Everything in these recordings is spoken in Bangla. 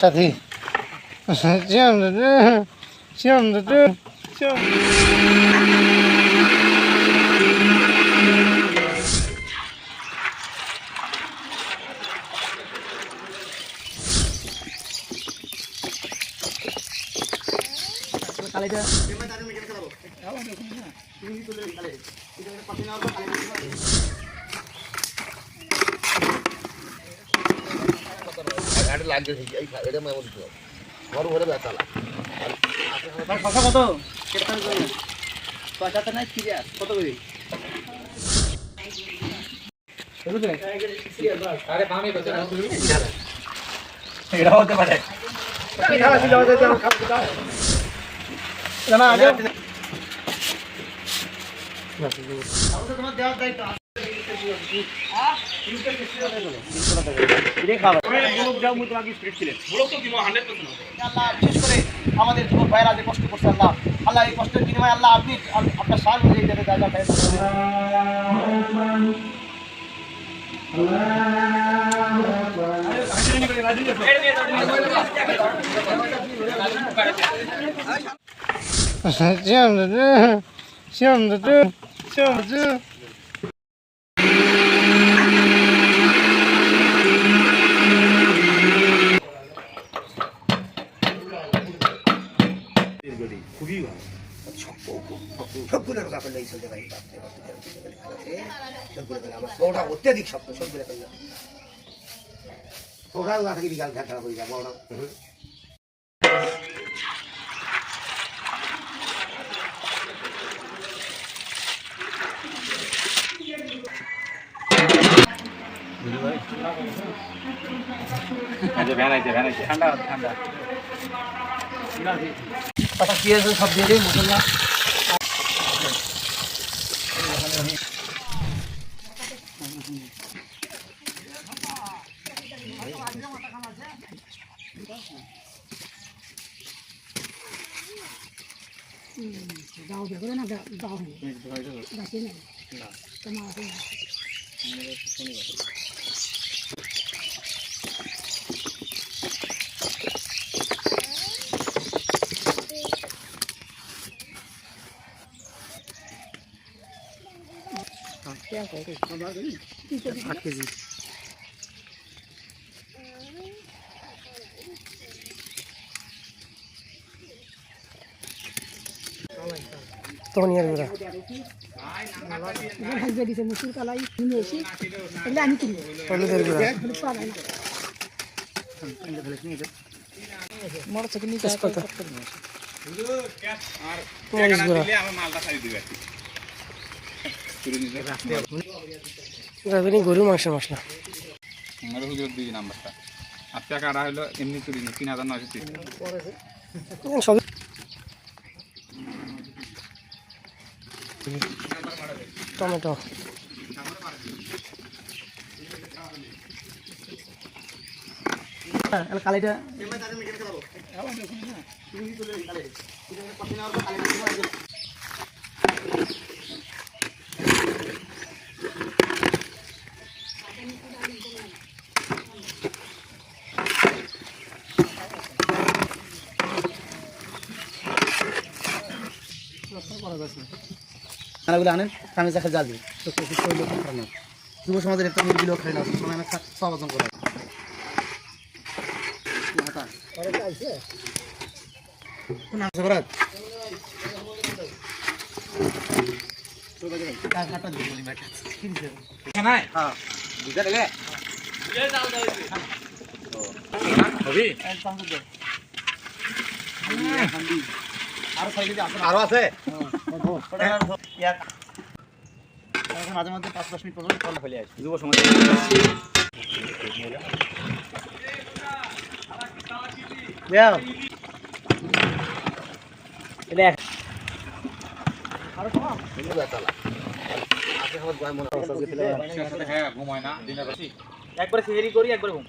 সাথী আমাদের যুবক ভাইরা যে কষ্ট করছে আল্লাহ আল্লাহ এই কষ্টের বিনিময়ে আল্লাহ আপনি আপনার সাহায্য অনুযায়ী যাতে যা যা খুবই ভালো সবগুলো কাপড় লেগে চলতে পারি সবগুলো আমার বড়টা অত্যাধিক শক্ত সবগুলো করলাম ওরাও না থেকে বিকাল ঘাটা হয়ে যাবো ওরা ঠান্ডা ঠান্ডা কি আছে সব দিয়ে দিই মশলা দাও দেখো না দাও বাকি না তোমার क्या करें 8 केजी तो नियर मेरा भाई बेटी से मुश्किल का लाई नहीं है पहले आनी थी पहले देर मेरा मोर चकनी का पता গরু মাংসের মশলা নাম্বারটা 8 টাকা আর হলো এমনি চুরি 3930 সব টমেটো কালিটা খানাগুলো আনেন খানা চাখা যাবে যুব সমাজের একটা মুরগিও খাই না সময় সমাধান করা আরো আছে মাঝে মাঝে 5-10 মিনিট পর কল ফেলে আসি যুব সমাজ একবারে সিজারি করি একবারে ঘুম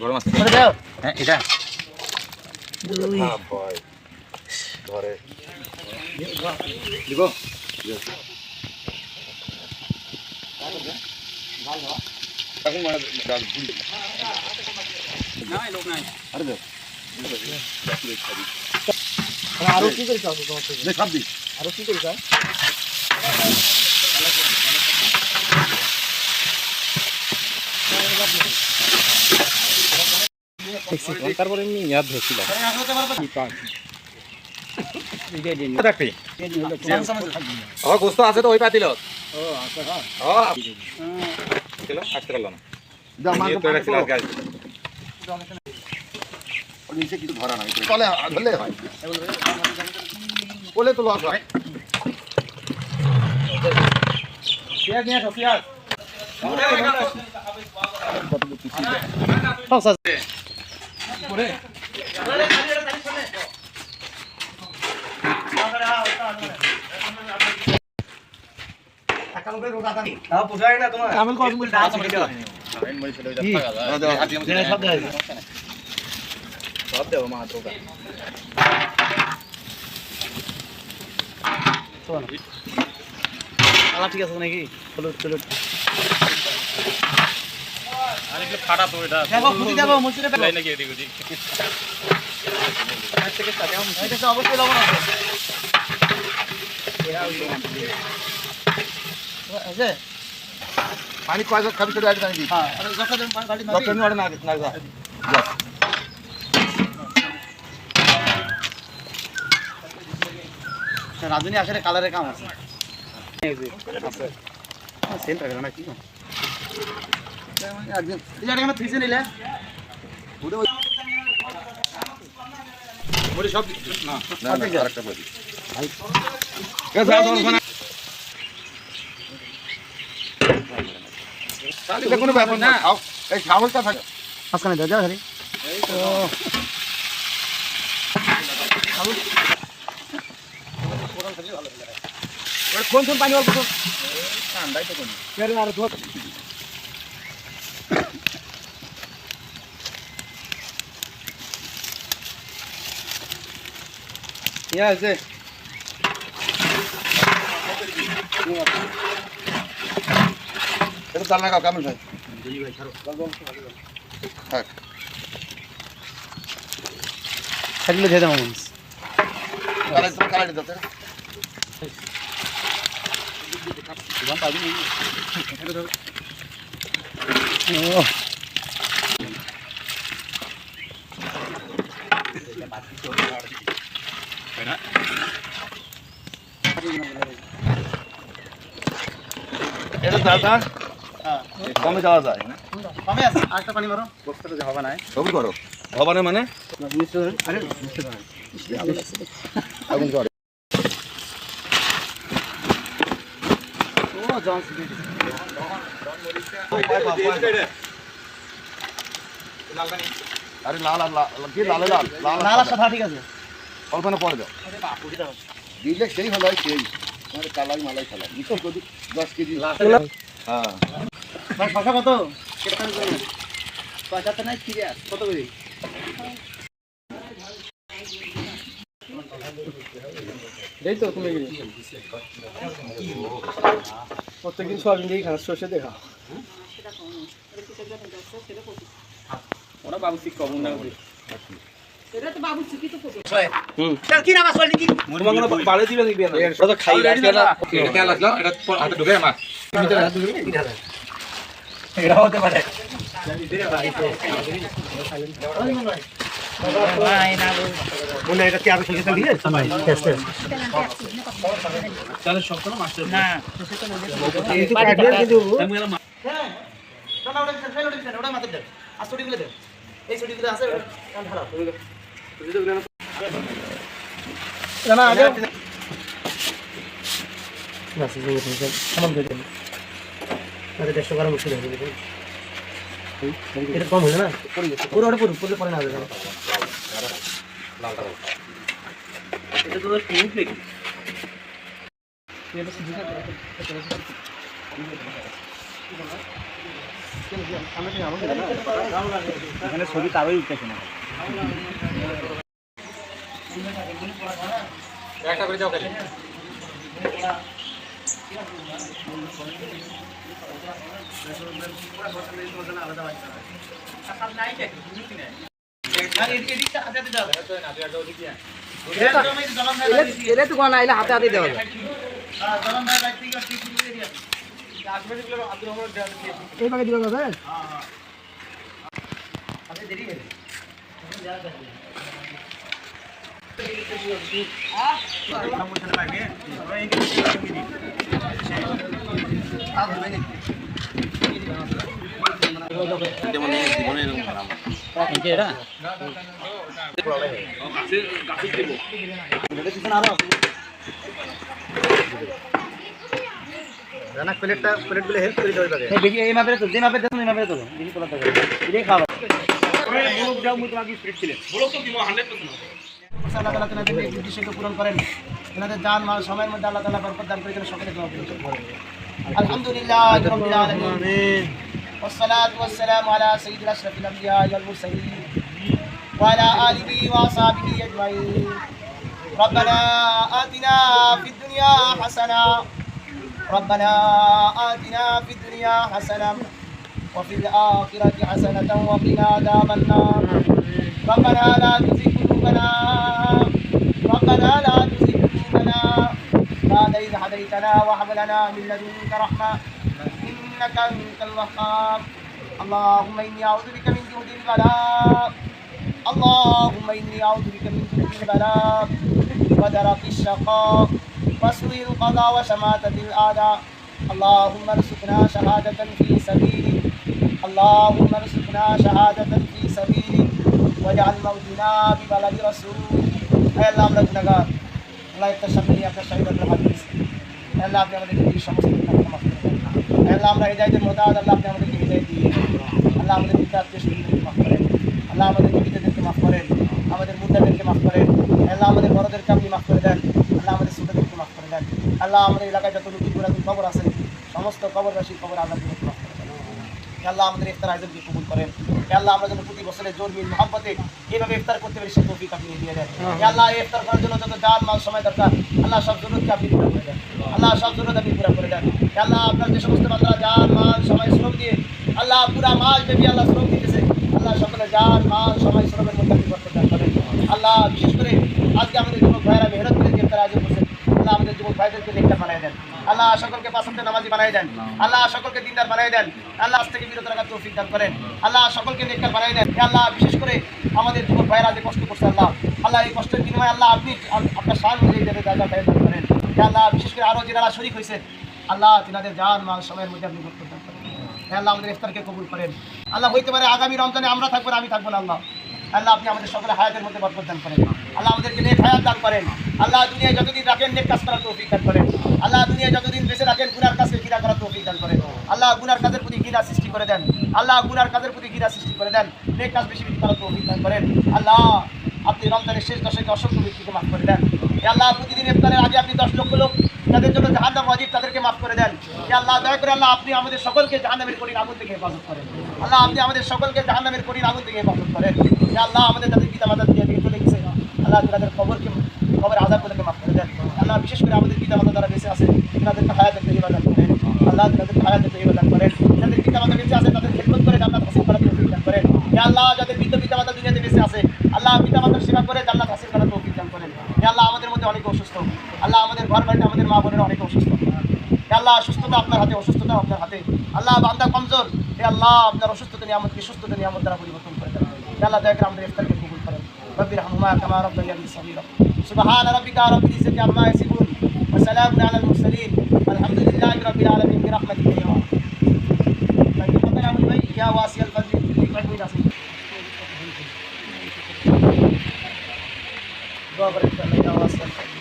গরম আছে হ্যাঁ এটা ধরে দিব ভালো এখন মানে নাই লোক নাই আরে দে আরো কি করিস তোমার থেকে দে খাবি আরো কি করিস তারপরে আমি ইয়াদ ধরছিলাম গোস্ত আছে তো ওই পাতিল আসতে পারলো না যা মান নিচে কিছু ধরা নাই চলে ধরলে হয় বলে তো লস হয় পেঁয়াজ নিয়ে আসো পেঁয়াজ ঠিক আছে নাকি হলুদ হলুদ ফাটা তো এটা দেখো খুঁজি দেবো মুছিরে তাই নাকি এদিক ওদিক অবশ্যই লবণ আছে পানি কয় খাবি তো আগে জানি হ্যাঁ যখন গাড়ি ডক্টর নি না না যা রাজনী আসলে কালারের কাম আছে সেন্ট রাখা না কি একদিন এই জায়গাটা থিসে নিলে মরি সব না না না আরেকটা বলি এটা কোনো ব্যাপার না খাও এই চাউলটা থাকে মাঝখানে দাও যাও হরি কোন কোন পানি অল্প ঠান্ডাই তো কোন আর ধোয়া ইয়া আছে এটা চাল না খাও কেমন ভাই থাক থাকলে দিয়ে দাও মন কালাই তুমি কালাই দিতে ও এটা দাদা কমে যাওয়া যায় না কমে আছে আরেকটা পানি মারো বক্সটা যে হবে না সবই করো হবে না মানে আরে মিষ্টি দাও আগুন জ্বর ও জন্স আরে লাল লাল কি লাল লাল লাল লাল সাদা ঠিক আছে কল্পনা পড়ে দাও দিলে সেই হলো সেই মানে কালাই মালাই খেলা মিষ্টি কদি 10 কেজি হ্যাঁ ভাই সংখ্যা কত কেটে দেন পয়সাতে নাই কি আছে কত করে দেই তো তুমি গিয়ে প্রত্যেকদিন সোয়াবিন দিয়ে খাস সরষে দেখা ওরা বাবু ঠিক কম না এটা তো বাবু শিক্ষিত তো তার কি নাম আসলে কি মুরমাঙ্গনা বাড়ে দিবে দেখবি না এটা তো খাই রাখবে না এটা খেয়াল রাখলো এটা হাতে ঢুকে আমার এটা হতে পারে মনে এটা কি আগে সলিউশন দিয়ে টেস্ট তাহলে সব কোনো মাস্টার না কিন্তু কাটলে কিন্তু হ্যাঁ না ওটা ফেল ওটা মাথা দে আর ছড়ি গুলো দে এই ছড়ি গুলো আছে কান ঢালা না আগে না সিজন থেকে সামান দিয়ে দেন আরে 150 গ্রাম মুশকিল হয়ে যাবে এটা কম হলো না পুরো পরে না যাবে এটা তো ঠিক লিখি এটা সিজন এখানে ছবি তারই উঠতেছে না একটা করে যাও খালি এলে তো কোন আইলে হাতে হাতে দেওয়া যায় এইভাবে দিবা যাবে প্লেটটা প্লেটগুলো হেল্প করে দেওয়া যাবে দেখি এই মাপে তো যে মাপে দেখুন এই মাপে তো দেখি তোলা থাকে এটাই খাওয়া আল্লাহ তাআলা তাদের উদ্দেশ্যকে পূরণ করেন তাদের জান মাল সময়ের মধ্যে আল্লাহ তাআলা বরকত দান করে যেন সকলে দোয়া করেন আলহামদুলিল্লাহ রাব্বিল আলামিন والصلاة والسلام على سيد أشرف الأنبياء والمرسلين وعلى آله وأصحابه أجمعين ربنا آتنا في الدنيا حسنة ربنا آتنا في الدنيا حسنة وفي الآخرة حسنة وقنا عذاب النار ربنا لا تزغ قلوبنا ربنا لا تزغ قلوبنا بعد إذ هديتنا وهب لنا من لدنك رحمة إنك أنت الوهاب اللهم إني أعوذ بك من جهد البلاء اللهم إني أعوذ بك من جهد البلاء ودرك الشقاء وسوء القضاء وشماتة الأعداء اللهم ارزقنا شهادة في سبيلك اللهم ارزقنا شهادة في سبيلك واجعل موتنا ببلد رسولك أي الله আমরা গুনাহগার আল্লাহ আপনার সামনে আপনার শহীদের হাদিস আল্লাহ আপনি আমাদেরকে এই সমস্ত গুনাহ মাফ করে দেন আল্লাহ আমরা হিদায়াতের মুতাআদ আল্লাহ আপনি আমাদেরকে হিদায়াত দিয়ে আল্লাহ আমাদের পিতাকে শহীদদেরকে মাফ করেন আল্লাহ আমাদের পিতাদেরকে মাফ করেন আমাদের মুর্দাদেরকে মাফ করেন আল্লাহ আমাদের বড়দেরকে আপনি মাফ করে দেন আল্লাহ আমাদের ছোটদেরকে মাফ করে দেন আল্লাহ আমাদের এলাকায় যত নতুন পুরাতন কবর আছে সমস্ত কবরবাসী কবর আল্লাহ মাফ করে দেন আল্লাহ আমাদের ইফতার আয়োজনকে কবুল করেন আল্লাহ আমরা যেন প্রতি বছরে জোর মিল মহব্বতে এইভাবে ইফতার করতে পারি সে তৌফিক আপনি দিয়ে দেন আল্লাহ ইফতার করার জন্য যত জান মাল সময় দরকার আল্লাহ সব জরুরতকে আপনি পুরো করে দেন আল্লাহ সব জরুরত আপনি পুরো করে দেন আল্লাহ আপনার যে সমস্ত বান্দারা জান মাল সময় শ্রম দিয়ে আল্লাহ পুরা মাস ব্যাপী আল্লাহ শ্রম দিতেছে আল্লাহ সকলে জান মাল সময় শ্রমের মধ্যে আপনি বরকত দান করেন আল্লাহ বিশেষ করে আজকে আমাদের যুবক ভাইয়েরা মেহনত করে যে ইফতার আয়োজন করছেন আল্লাহ আমাদের যুবক ভাইদেরকে নেককার বানায় দেন আল্লাহ সকলকে পাঁচ ওয়াক্ত নামাজি বানায় দেন আল্লাহ সকলকে দিনদার বানায় দেন আল্লাহ আজ থেকে বিরত রাখার তৌফিক দান করেন আল্লাহ সকলকে নেককার বানায় দেন আল্লাহ বিশেষ করে আমাদের যুবক ভাইয়েরা যে কষ্ট করছে আল্লাহ আল্লাহ এই কষ্টের বিনিময়ে আল্লাহ আপনি আপনার শান অনুযায়ী যাদের দাদা দান করেন আল্লাহ বিশেষ করে আরও যারা শরীক হয়েছেন আল্লাহ তিনাদের জান মাল সময়ের মধ্যে আপনি বরকত দান করেন আল্লাহ আমাদের ইফতারকে কবুল করেন আল্লাহ হইতে পারে আগামী রমজানে আমরা থাকবো না আমি থাকবো না আল্লাহ আল্লাহ আপনি আমাদের সকলে হায়াতের মধ্যে বরকত দান করেন আল্লাহ আমাদেরকে নেক হায়াত দান করেন আল্লাহ দুনিয়ায় যতদিন রাখেন নেক কাজ করার তৌফিক দান করেন আল্লাহ দুনিয়ায় যতদিন বেঁচে রাখেন গুনার কাজকে ঘৃণা করার তৌফিক দান করেন আল্লাহ গুনার কাজের প্রতি ঘৃণা সৃষ্টি করে দেন আল্লাহ গুনার কাজের প্রতি ঘৃণা সৃষ্টি করে দেন নেক কাজ বেশি বেশি করার তৌফিক দান করেন আল্লাহ আপনি রমজানের শেষ দশকে অসংখ্য ব্যক্তিকে মাফ করে দেন আল্লাহ প্রতিদিন ইফতারের আগে আপনি 10 লক্ষ লোক যাদের জন্য জাহান্নাম ওয়াজিব তাদেরকে মাফ করে দেন আল্লাহ দয়া করে আল্লাহ আপনি আমাদের সকলকে জাহান্নামের কঠিন আগুন থেকে হেফাজত করেন আল্লাহ আপনি আমাদের সকলকে জাহান্নামের কঠিন আগুন থেকে হেফাজত করেন আল্লাহ আমাদের যাদের পিতা মাতা দুনিয়া থেকে চলে গেছে আল্লাহ তাদের কবরের আযাবগুলোকে মাফ করে দেন আল্লাহ বিশেষ করে আমাদের পিতা মাতা যারা বেঁচে আছে তাদেরকে হায়াতের তৈয়বা দান করেন আল্লাহ তাদেরকে হায়াতের তৈয়বা দান করেন যাদের পিতা মাতা বেঁচে আছে তাদের খেদমত করে জান্নাত হাসিল করার তৌফিক দান করেন আল্লাহ যাদের পিতা মাতা দুনিয়াতে বেঁচে আছে আল্লাহ পিতা মাতার সেবা করে জান্নাত হাসিল করার তৌফিক দান করেন আল্লাহ আমাদের মধ্যে অনেক অসুস্থ আল্লাহ আমাদের ঘর বাড়িতে আমাদের মা বোনেরা অনেক অসুস্থ আল্লাহ সুস্থতা আপনার হাতে অসুস্থতা আপনার হাতে আল্লাহ বান্দা কমজোর আল্লাহ আপনার অসুস্থতা নিয়ামতকে সুস্থতা নিয়ামত দ্বারা পরিবর্তন করে দেন আল্লাহ দয়া করে আমাদের ইফতারকে কবুল করেন رب ارحمهما كما ربياني صغيرا سبحان ربك رب العزة عما يصفون وسلام على المرسلين والحمد لله رب العالمين برحمتك يا رب يا واسع الفضل دعا بركة يا واسع الفضل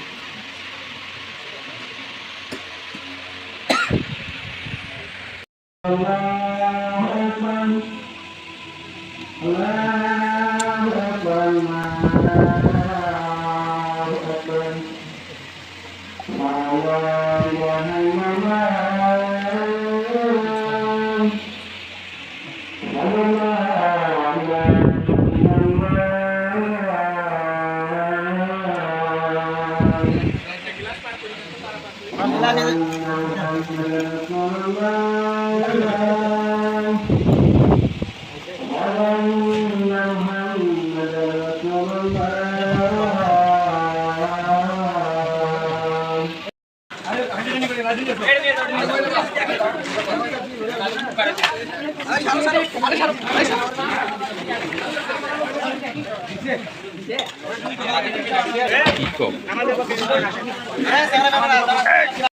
কি কম